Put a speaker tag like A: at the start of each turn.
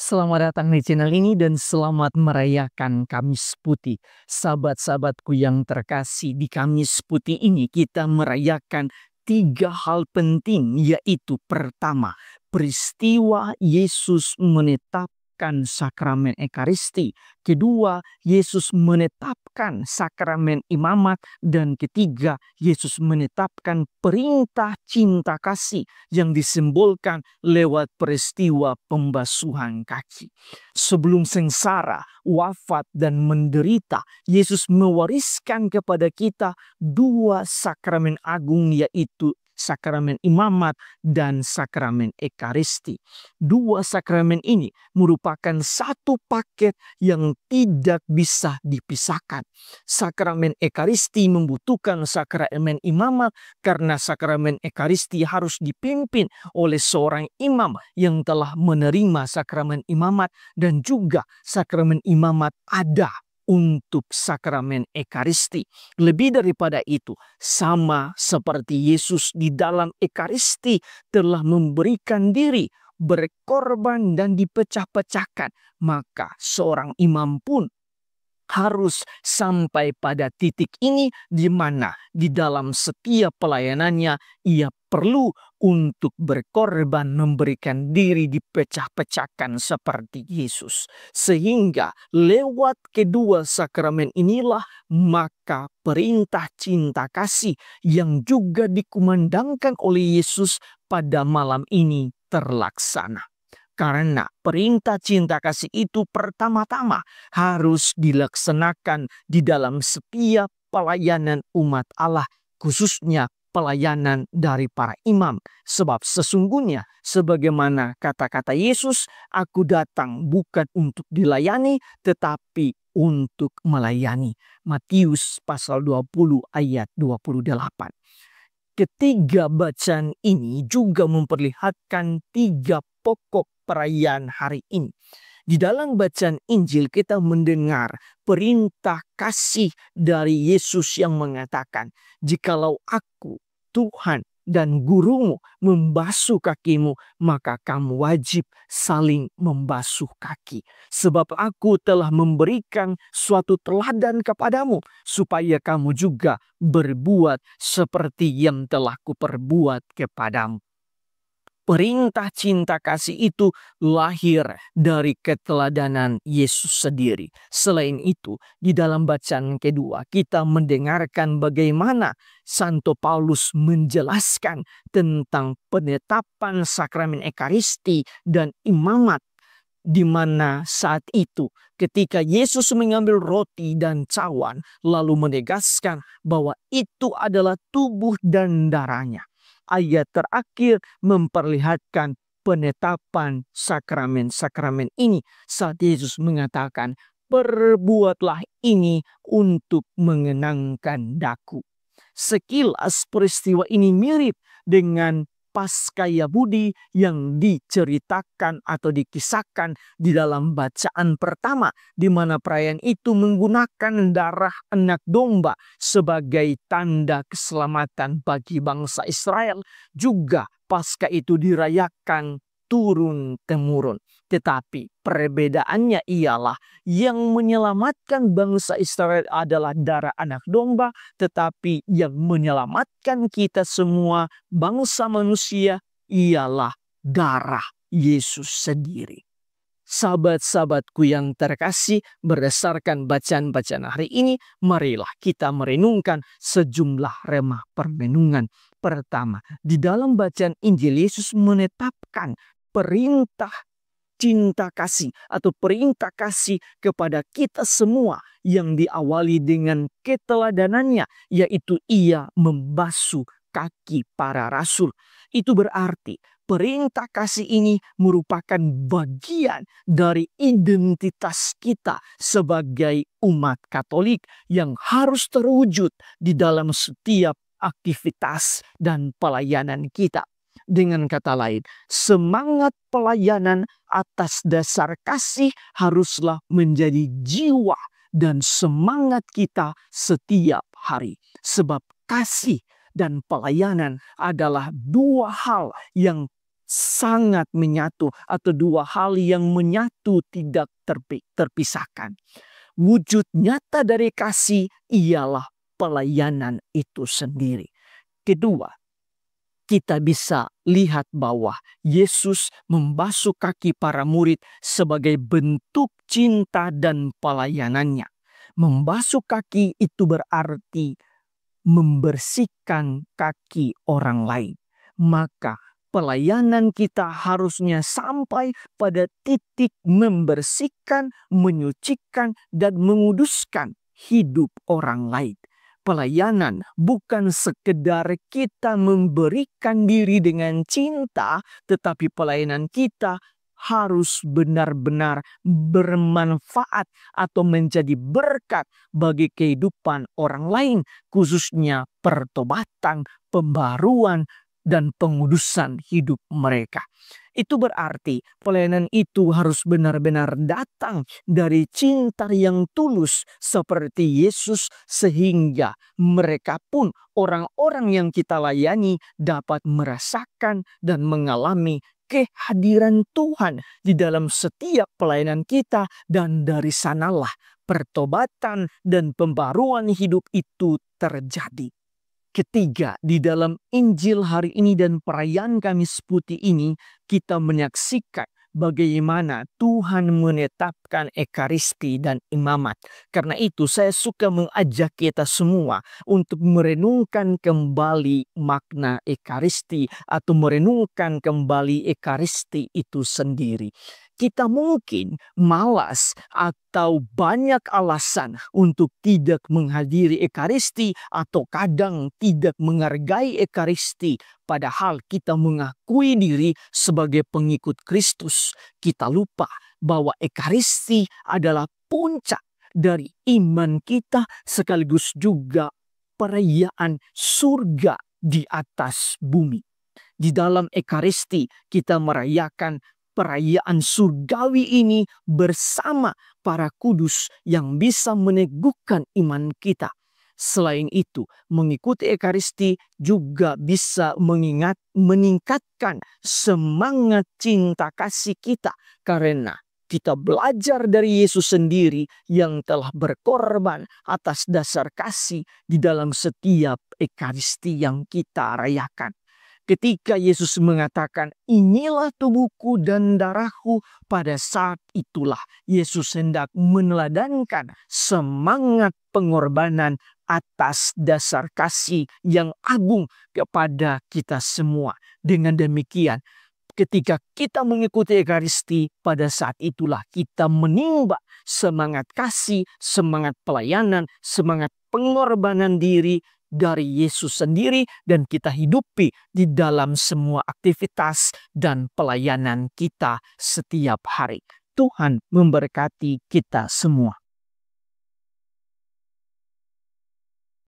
A: Selamat datang di channel ini dan selamat merayakan Kamis Putih. Sahabat-sahabatku yang terkasih, di Kamis Putih ini kita merayakan 3 hal penting, yaitu pertama, peristiwa Yesus menetapkan sakramen Ekaristi. Kedua, Yesus menetapkan sakramen imamat. Dan ketiga, Yesus menetapkan perintah cinta kasih yang disimbolkan lewat peristiwa pembasuhan kaki. Sebelum sengsara, wafat, dan menderita, Yesus mewariskan kepada kita 2 sakramen agung, yaitu sakramen imamat dan sakramen Ekaristi. 2 sakramen ini merupakan satu paket yang tidak bisa dipisahkan. Sakramen Ekaristi membutuhkan sakramen imamat karena sakramen Ekaristi harus dipimpin oleh seorang imam yang telah menerima sakramen imamat, dan juga sakramen imamat ada untuk sakramen Ekaristi. Lebih daripada itu, sama seperti Yesus di dalam Ekaristi telah memberikan diri, berkorban dan dipecah-pecahkan, maka seorang imam pun harus sampai pada titik ini di mana di dalam setiap pelayanannya ia perlu untuk berkorban, memberikan diri, dipecah-pecahkan seperti Yesus. Sehingga lewat kedua sakramen inilah maka perintah cinta kasih yang juga dikumandangkan oleh Yesus pada malam ini terlaksana. Karena perintah cinta kasih itu pertama-tama harus dilaksanakan di dalam setiap pelayanan umat Allah, khususnya pelayanan dari para imam. Sebab sesungguhnya sebagaimana kata-kata Yesus, "Aku datang bukan untuk dilayani, tetapi untuk melayani." Matius pasal 20 ayat 28. Ketiga bacaan ini juga memperlihatkan 3 pokok perayaan hari ini. Di dalam bacaan Injil kita mendengar perintah kasih dari Yesus yang mengatakan, "Jikalau aku, Tuhan dan gurumu membasuh kakimu, maka kamu wajib saling membasuh kaki. Sebab aku telah memberikan suatu teladan kepadamu, supaya kamu juga berbuat seperti yang telah kuperbuat kepadamu." Perintah cinta kasih itu lahir dari keteladanan Yesus sendiri. Selain itu, di dalam bacaan kedua kita mendengarkan bagaimana Santo Paulus menjelaskan tentang penetapan sakramen Ekaristi dan imamat, di mana saat itu ketika Yesus mengambil roti dan cawan lalu menegaskan bahwa itu adalah tubuh dan darahnya. Ayat terakhir memperlihatkan penetapan sakramen-sakramen ini saat Yesus mengatakan, "Perbuatlah ini untuk mengenangkan daku." Sekilas peristiwa ini mirip dengan Paskah Yahudi yang diceritakan atau dikisahkan di dalam bacaan pertama, di mana perayaan itu menggunakan darah anak domba sebagai tanda keselamatan bagi bangsa Israel. Juga Paskah itu dirayakan turun-temurun. Tetapi perbedaannya ialah yang menyelamatkan bangsa Israel adalah darah anak domba, tetapi yang menyelamatkan kita semua bangsa manusia ialah darah Yesus sendiri. Sahabat-sahabatku yang terkasih, berdasarkan bacaan-bacaan hari ini, marilah kita merenungkan sejumlah remah permenungan. Pertama, di dalam bacaan Injil Yesus menetapkan perintah cinta kasih atau perintah kasih kepada kita semua yang diawali dengan keteladanannya, yaitu ia membasuh kaki para rasul. Itu berarti perintah kasih ini merupakan bagian dari identitas kita sebagai umat Katolik yang harus terwujud di dalam setiap aktivitas dan pelayanan kita. Dengan kata lain, semangat pelayanan atas dasar kasih haruslah menjadi jiwa dan semangat kita setiap hari. Sebab kasih dan pelayanan adalah 2 hal yang sangat menyatu, atau dua hal yang menyatu tidak terpisahkan. Wujud nyata dari kasih ialah pelayanan itu sendiri. Kedua, kita bisa lihat bahwa Yesus membasuh kaki para murid sebagai bentuk cinta dan pelayanannya. Membasuh kaki itu berarti membersihkan kaki orang lain. Maka pelayanan kita harusnya sampai pada titik membersihkan, menyucikan, dan menguduskan hidup orang lain. Pelayanan bukan sekedar kita memberikan diri dengan cinta, tetapi pelayanan kita harus benar-benar bermanfaat atau menjadi berkat bagi kehidupan orang lain, khususnya pertobatan, pembaruan, dan pengudusan hidup mereka. Itu berarti pelayanan itu harus benar-benar datang dari cinta yang tulus seperti Yesus, sehingga mereka pun, orang-orang yang kita layani, dapat merasakan dan mengalami kehadiran Tuhan di dalam setiap pelayanan kita, dan dari sanalah pertobatan dan pembaruan hidup itu terjadi. Ketiga, di dalam Injil hari ini dan perayaan Kamis Putih ini, kita menyaksikan bagaimana Tuhan menetapkan ekaristi dan imamat. Karena itu saya suka mengajak kita semua untuk merenungkan kembali makna ekaristi, atau merenungkan kembali ekaristi itu sendiri. Kita mungkin malas atau banyak alasan untuk tidak menghadiri ekaristi, atau kadang tidak menghargai ekaristi, padahal kita mengakui diri sebagai pengikut Kristus. Kita lupa bahwa ekaristi adalah puncak dari iman kita, sekaligus juga perayaan surga di atas bumi. Di dalam ekaristi kita merayakan perayaan surgawi ini bersama para kudus yang bisa meneguhkan iman kita. Selain itu, mengikuti ekaristi juga bisa meningkatkan semangat cinta kasih kita, karena kita belajar dari Yesus sendiri yang telah berkorban atas dasar kasih di dalam setiap ekaristi yang kita rayakan. Ketika Yesus mengatakan, "Inilah tubuhku dan darahku," pada saat itulah Yesus hendak meneladankan semangat pengorbanan atas dasar kasih yang agung kepada kita semua. Dengan demikian, ketika kita mengikuti ekaristi, pada saat itulah kita menimba semangat kasih, semangat pelayanan, semangat pengorbanan diri dari Yesus sendiri, dan kita hidupi di dalam semua aktivitas dan pelayanan kita setiap hari. Tuhan memberkati kita semua.